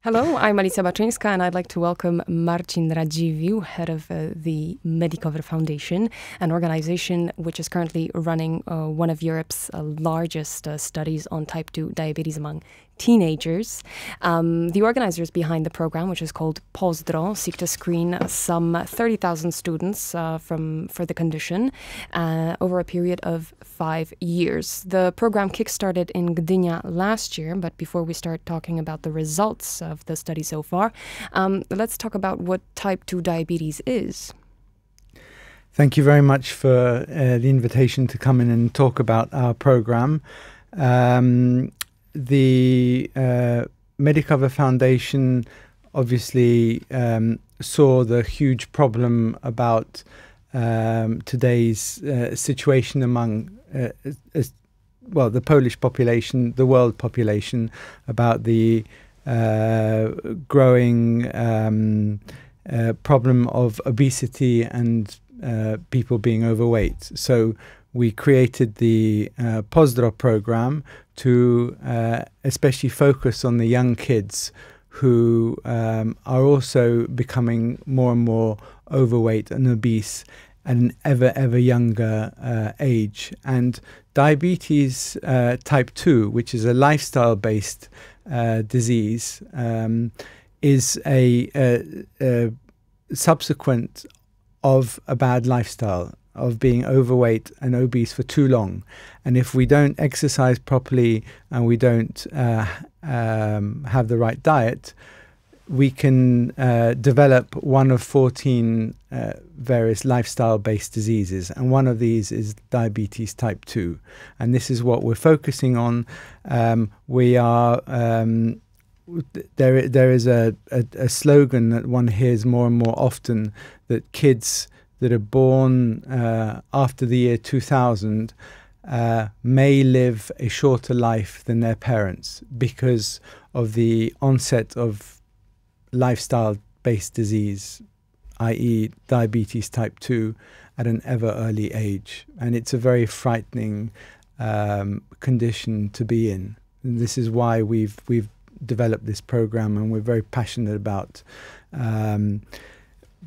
Hello, I'm Alicja Baczyńska, and I'd like to welcome Marcin Radziwiłł, head of the Medicover Foundation, an organization which is currently running one of Europe's largest studies on type 2 diabetes among teenagers. The organizers behind the program, which is called PoZdro, seek to screen some 30,000 students for the condition over a period of 5 years. The program kickstarted in Gdynia last year, but before we start talking about the results of the study so far, let's talk about what type 2 diabetes is. Thank you very much for the invitation to come in and talk about our program. The Medicover Foundation obviously saw the huge problem about today's situation among the Polish population, the world population, about the growing problem of obesity and people being overweight. So we created the PoZdro program to especially focus on the young kids who are also becoming more and more overweight and obese at an ever younger age. And diabetes type 2, which is a lifestyle-based disease, is a subsequent of a bad lifestyle, of being overweight and obese for too long. And if we don't exercise properly and we don't have the right diet, we can develop one of 14 various lifestyle-based diseases, and one of these is diabetes type 2. And this is what we're focusing on. We are there is a slogan that one hears more and more often, that kids that are born after the year 2000 may live a shorter life than their parents because of the onset of lifestyle-based disease, i.e. diabetes type 2, at an ever early age. And it's a very frightening condition to be in. And this is why we've developed this program, and we're very passionate about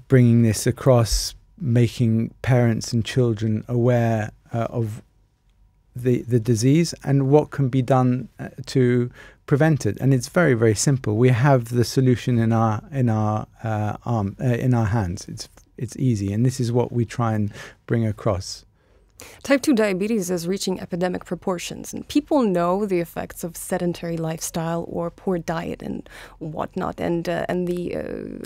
bringing this across, making parents and children aware of the disease and what can be done to prevent it. And it's very simple. We have the solution in our hands. It's easy, and this is what we try and bring across. Type 2 diabetes is reaching epidemic proportions, and people know the effects of sedentary lifestyle or poor diet and whatnot, and the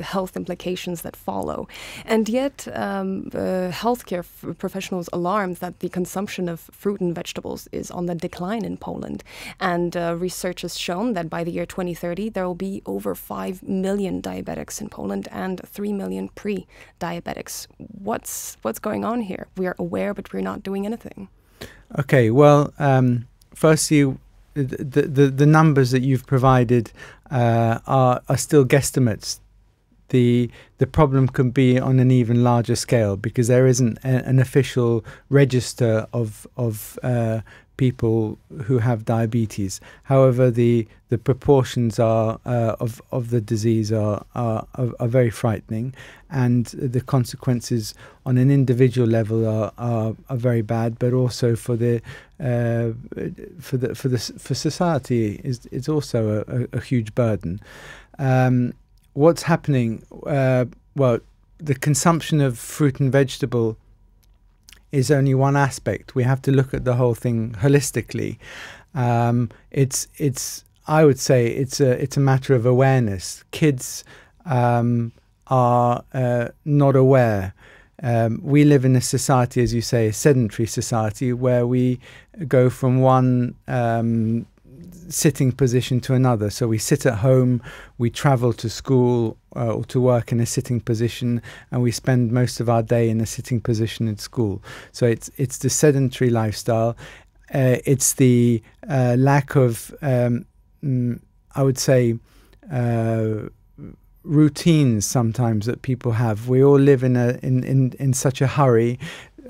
health implications that follow. And yet, healthcare professionals alarm that the consumption of fruit and vegetables is on the decline in Poland. And research has shown that by the year 2030, there will be over 5 million diabetics in Poland and 3 million pre-diabetics. What's going on here? We are aware, but we're not doing anything. Okay, well, firstly, the numbers that you've provided are still guesstimates. The problem can be on an even larger scale because there isn't an official register of people who have diabetes. However, the proportions of the disease are very frightening, and the consequences on an individual level are very bad. But also for society is also a huge burden. What's happening? Well, the consumption of fruit and vegetable is only one aspect. We have to look at the whole thing holistically. I would say it's a matter of awareness. Kids are not aware. We live in a society, as you say, a sedentary society, where we go from one sitting position to another. So we sit at home, we travel to school or to work in a sitting position, and we spend most of our day in a sitting position at school. So it's the sedentary lifestyle. It's the lack of, I would say, routines sometimes that people have. We all live in such a hurry.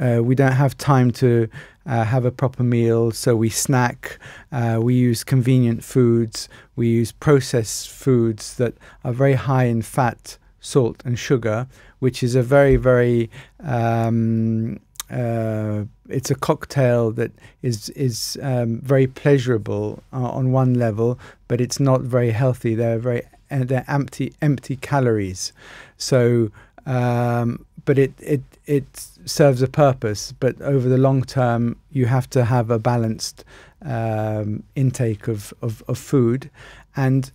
we don't have time to have a proper meal, so we snack. We use convenient foods. We use processed foods that are very high in fat, salt, and sugar, which is a very, very it's a cocktail that is very pleasurable on one level, but it's not very healthy. They're empty calories. So, but it serves a purpose. But over the long term, you have to have a balanced intake of food, and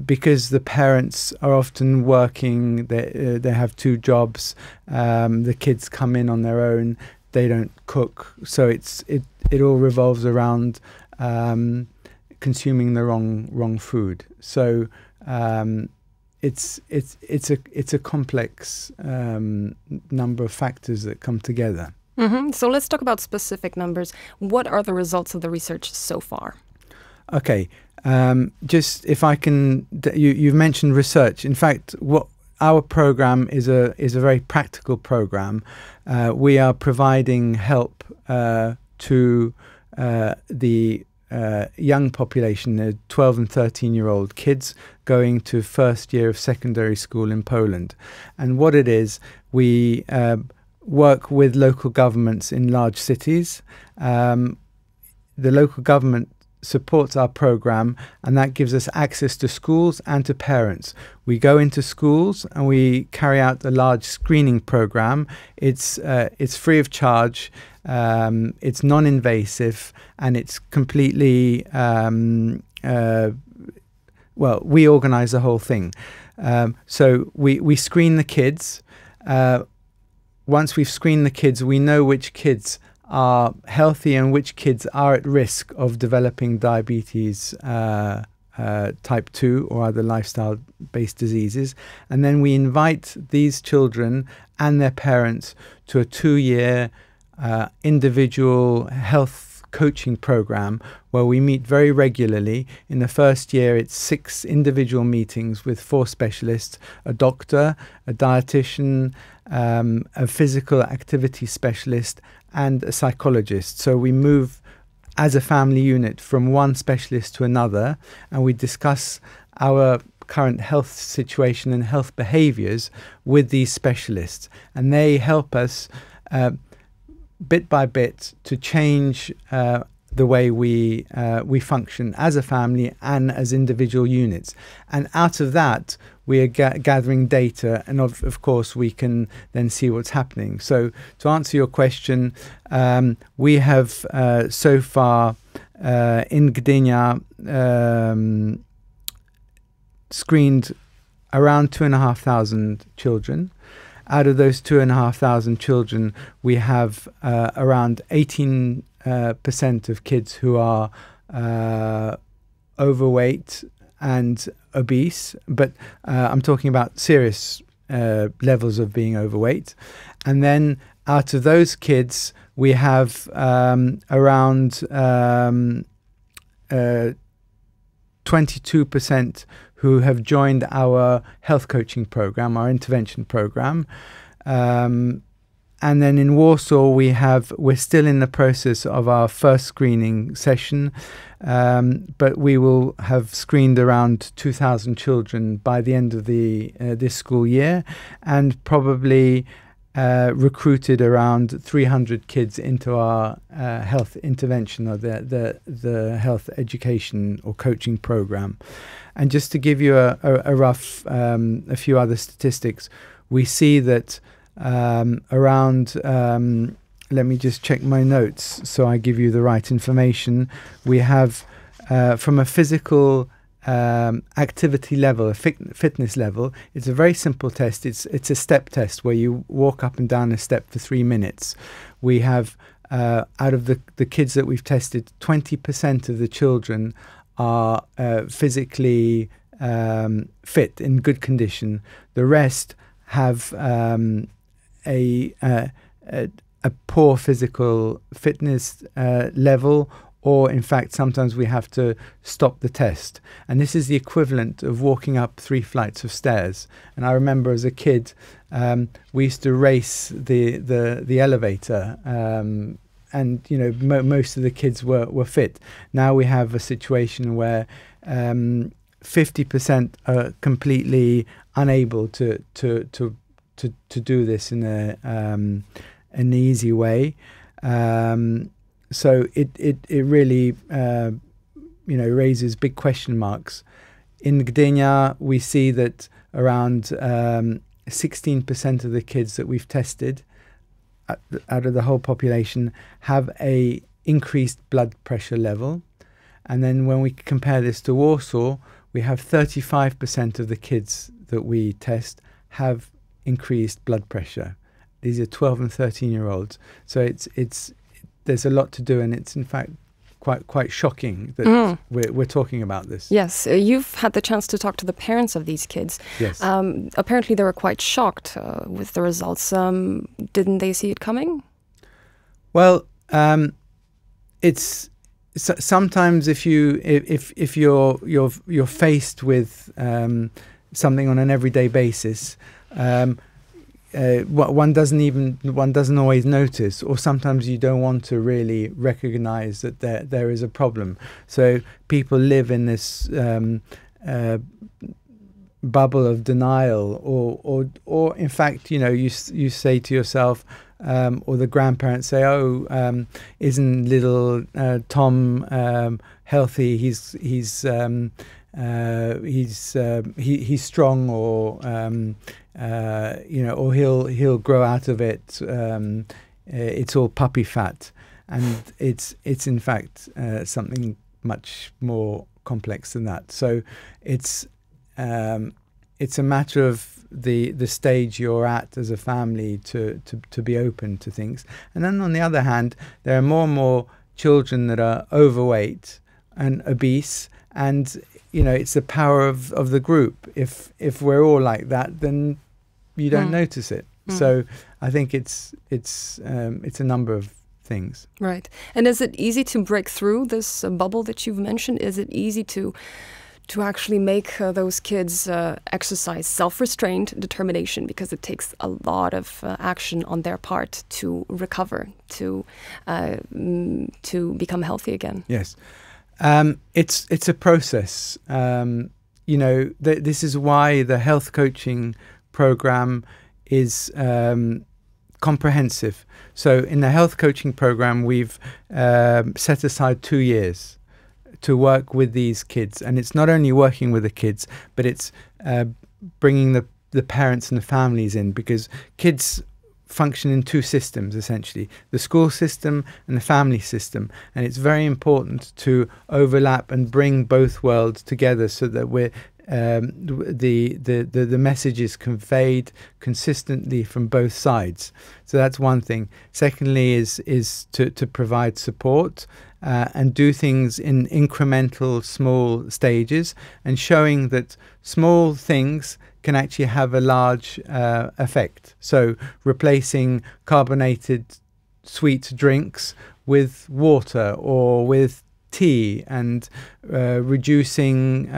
because the parents are often working, they have two jobs. The kids come in on their own. They don't cook, so it all revolves around consuming the wrong food. So it's a complex number of factors that come together. Mm-hmm. So let's talk about specific numbers. What are the results of the research so far? Okay, just if I can, you've mentioned research. In fact, what our program is a very practical program. We are providing help to the young population, the 12 and 13-year-old kids going to first year of secondary school in Poland. And what it is, we work with local governments in large cities. The local government supports our program, and that gives us access to schools and to parents. We go into schools and we carry out a large screening program. It's free of charge, it's non-invasive, and it's completely we organize the whole thing. So we screen the kids. Once we've screened the kids, we know which kids are healthy and which kids are at risk of developing diabetes type 2 or other lifestyle-based diseases. And then we invite these children and their parents to a 2-year individual health coaching program where we meet very regularly. In the first year, it's 6 individual meetings with 4 specialists, a doctor, a dietitian, a physical activity specialist, and a psychologist. So we move as a family unit from one specialist to another, and we discuss our current health situation and health behaviors with these specialists. And they help us bit by bit to change the way we function as a family and as individual units. And out of that, we are gathering data, and of course we can then see what's happening. So to answer your question, we have so far in Gdynia screened around 2,500 children. Out of those 2,500 children, we have around 18% of kids who are overweight and obese, but I'm talking about serious levels of being overweight. And then out of those kids, we have around 22% who have joined our health coaching program, our intervention program. And then in Warsaw, we're still in the process of our first screening session, but we will have screened around 2,000 children by the end of this school year, and probably recruited around 300 kids into our health intervention or the health education or coaching program. And just to give you a rough, a few other statistics, we see that around, let me just check my notes so I give you the right information. We have, from a physical activity level, a fitness level, it's a very simple test. It's a step test where you walk up and down a step for 3 minutes. We have, out of the kids that we've tested, 20% of the children are physically fit, in good condition. The rest have a poor physical fitness level, or in fact sometimes we have to stop the test. And this is the equivalent of walking up 3 flights of stairs. And I remember as a kid, we used to race the elevator, and you know, most of the kids were fit. Now we have a situation where 50% are completely unable to do this in an easy way. So it really you know, raises big question marks. In Gdynia, we see that around 16% of the kids that we've tested out of the whole population have a increased blood pressure level. And then when we compare this to Warsaw, we have 35% of the kids that we test have increased blood pressure. These are 12 and 13-year-olds. So there's a lot to do, and it's in fact quite shocking that we're talking about this. Yes, you've had the chance to talk to the parents of these kids. Yes. Apparently they were quite shocked with the results. Didn't they see it coming? Well, it's sometimes if you're faced with something on an everyday basis, one doesn't always notice, or sometimes you don't want to really recognize that there is a problem. So people live in this bubble of denial, or in fact, you know, you say to yourself, or the grandparents say, "Oh, isn't little Tom healthy? He's strong, or you know, or he'll grow out of it. It's all puppy fat," and it's in fact something much more complex than that. So it's a matter of the stage you're at as a family to be open to things. And then on the other hand, there are more and more children that are overweight and obese, and you know, it's the power of the group. If we're all like that, then you don't notice it. So I think it's a number of things. Right. And is it easy to break through this bubble that you've mentioned? Is it easy to actually make those kids exercise self-restraint, determination, because it takes a lot of action on their part to recover, to become healthy again? Yes. It's a process. You know, this is why the health coaching program is comprehensive. So in the health coaching program, we've set aside 2 years to work with these kids. And it's not only working with the kids, but it's bringing the parents and the families in, because kids function in 2 systems, essentially, the school system and the family system. And it's very important to overlap and bring both worlds together so that we're the message is conveyed consistently from both sides. So that's one thing. Secondly is to provide support and do things in incremental small stages, and showing that small things can actually have a large effect. So replacing carbonated sweet drinks with water or with tea, and reducing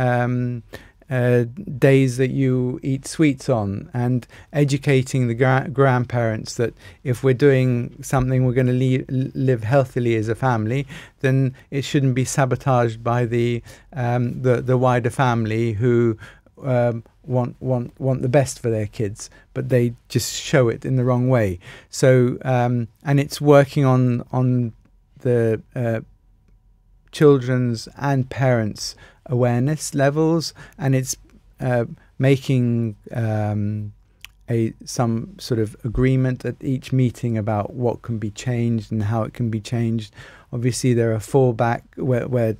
days that you eat sweets on, and educating the grandparents that if we're doing something, we're going to live healthily as a family, then it shouldn't be sabotaged by the wider family who want the best for their kids, but they just show it in the wrong way. So and it's working on the children's and parents' awareness levels, and it's making some sort of agreement at each meeting about what can be changed and how it can be changed. Obviously, there are fallback where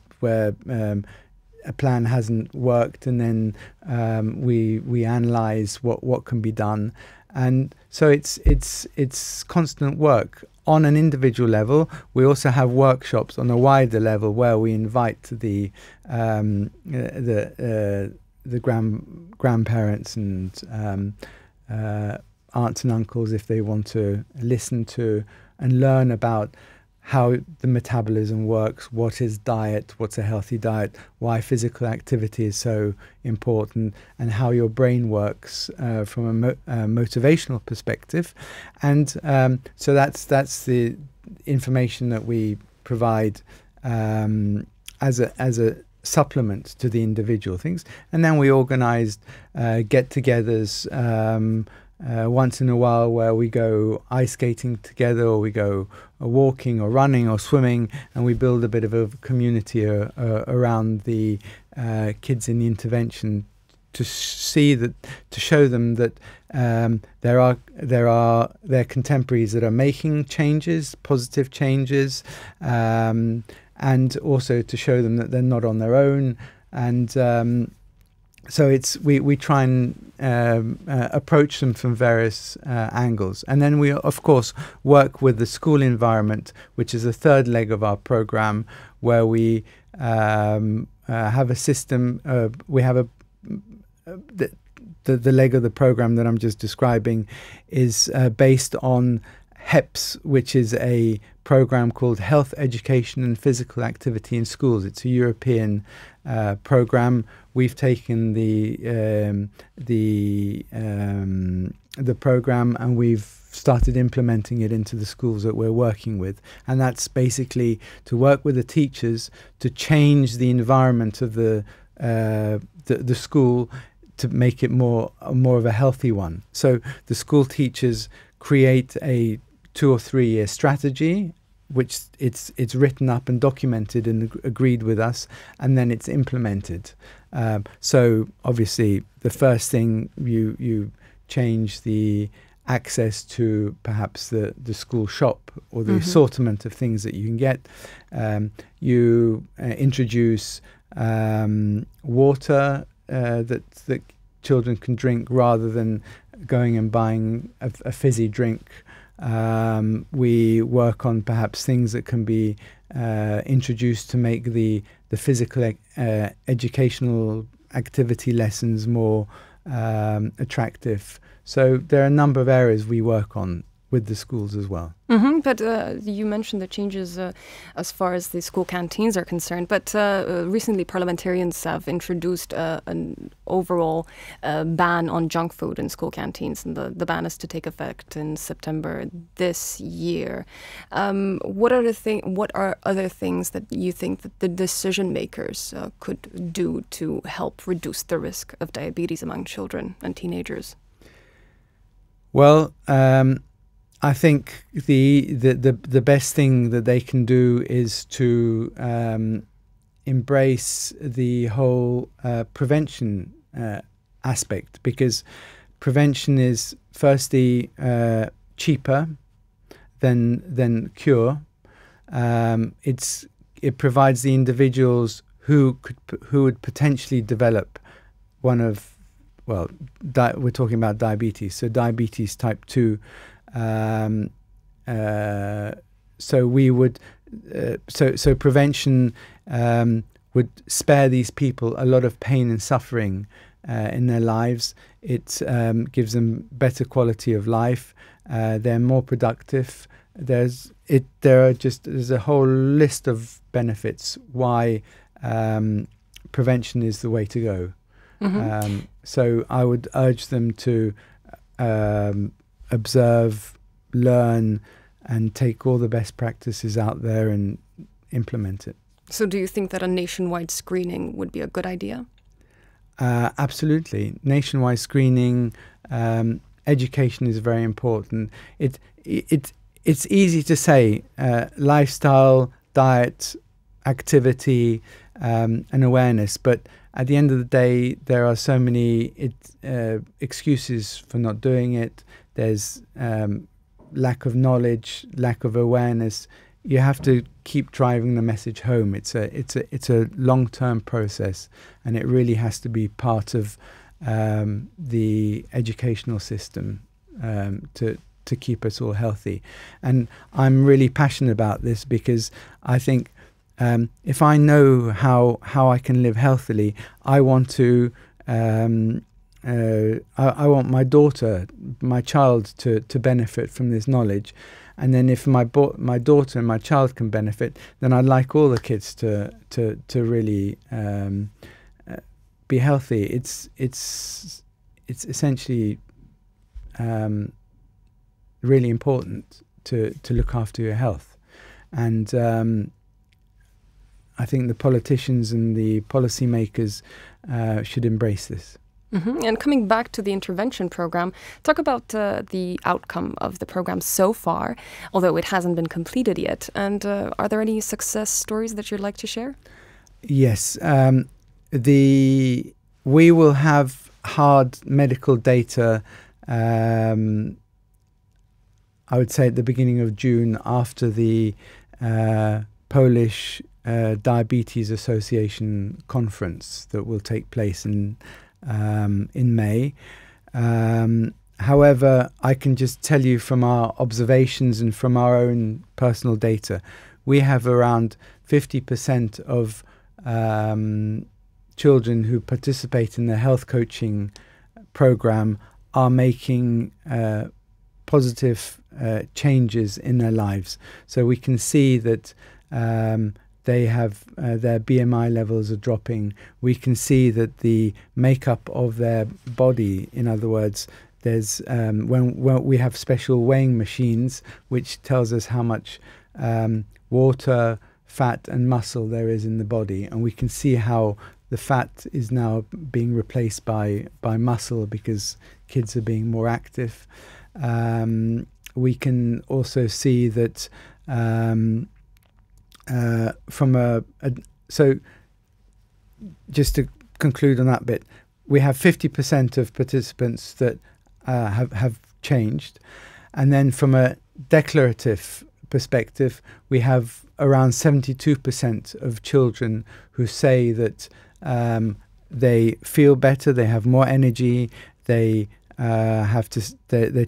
a plan hasn't worked, and then we analyze what can be done, and so it's constant work. On an individual level, we also have workshops on a wider level where we invite the grandparents and aunts and uncles, if they want to listen to and learn about how the metabolism works, what is diet, what's a healthy diet, why physical activity is so important, and how your brain works from a motivational perspective. And so that's the information that we provide as a supplement to the individual things. And then we organized get-togethers once in a while, where we go ice skating together, or we go walking or running or swimming, and we build a bit of a community around the kids in the intervention, to show them that there are their contemporaries that are making changes, positive changes, and also to show them that they're not on their own. And so we try and approach them from various angles. And then we, of course, work with the school environment, which is the third leg of our program, where we have a system. We have the leg of the program that I'm just describing is based on HEPS, which is a program called Health, Education and Physical Activity in Schools. It's a European program. We've taken the program and we've started implementing it into the schools that we're working with. And that's basically to work with the teachers to change the environment of the school to make it more of a healthy one. So the school teachers create a 2 or 3 year strategy, which it's written up and documented and agreed with us, and then it's implemented. So obviously the first thing, you change the access to perhaps the school shop or the assortment of things that you can get. You introduce water that children can drink, rather than going and buying a fizzy drink. We work on perhaps things that can be introduced to make the physical educational activity lessons more attractive. So there are a number of areas we work on with the schools as well. But you mentioned the changes as far as the school canteens are concerned. But recently parliamentarians have introduced an overall ban on junk food in school canteens. And the ban is to take effect in September this year. What are other things that you think that the decision makers could do to help reduce the risk of diabetes among children and teenagers? Well, I think the best thing that they can do is to embrace the whole prevention aspect, because prevention is firstly cheaper than cure. It provides the individuals who would potentially develop one of, well, we're talking about diabetes, so diabetes type 2. So we would, so prevention would spare these people a lot of pain and suffering in their lives. It gives them better quality of life. They're more productive. There's a whole list of benefits why prevention is the way to go. So I would urge them to observe, learn, and take all the best practices out there and implement it. So do you think that a nationwide screening would be a good idea? Absolutely. Nationwide screening, education is very important. It's easy to say lifestyle, diet, activity, and awareness, but at the end of the day, there are so many excuses for not doing it. There's lack of knowledge, lack of awareness. You have to keep driving the message home. It's a long-term process, and it really has to be part of the educational system to keep us all healthy. And I'm really passionate about this, because I think if I know how I can live healthily, I want to. I want my daughter, my child, to benefit from this knowledge, And then if my daughter and my child can benefit, then I'd like all the kids to really be healthy. It's essentially really important to look after your health, and I think the politicians and the policymakers should embrace this. Mm-hmm. And coming back to the intervention program, talk about the outcome of the program so far, although it hasn't been completed yet. And are there any success stories that you'd like to share? Yes. We will have hard medical data, I would say at the beginning of June, after the Polish Diabetes Association conference that will take place in May. However, I can just tell you from our observations and from our own personal data, we have around 50% of children who participate in the health coaching program are making positive changes in their lives. So we can see that they have their BMI levels are dropping. We can see that the makeup of their body, in other words, there's when we have special weighing machines which tells us how much water, fat and muscle there is in the body, and we can see how the fat is now being replaced by muscle because kids are being more active. We can also see that so just to conclude on that bit, we have 50% of participants that have changed, and then from a declarative perspective, we have around 72% of children who say that they feel better, they have more energy, they're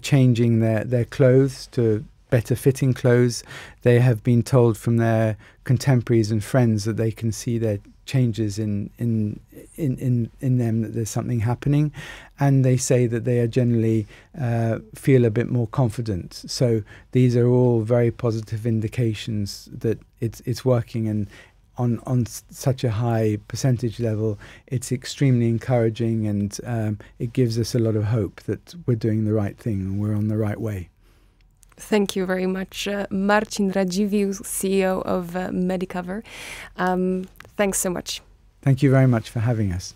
changing their clothes to better fitting clothes. They have been told from their contemporaries and friends that they can see their changes in them, that there's something happening, and they say that they are generally feel a bit more confident. So these are all very positive indications that it's working, and on such a high percentage level, it's extremely encouraging, and it gives us a lot of hope that we're doing the right thing and we're on the right way. Thank you very much, Marcin Radziwiłł, CEO of Medicover. Thanks so much. Thank you very much for having us.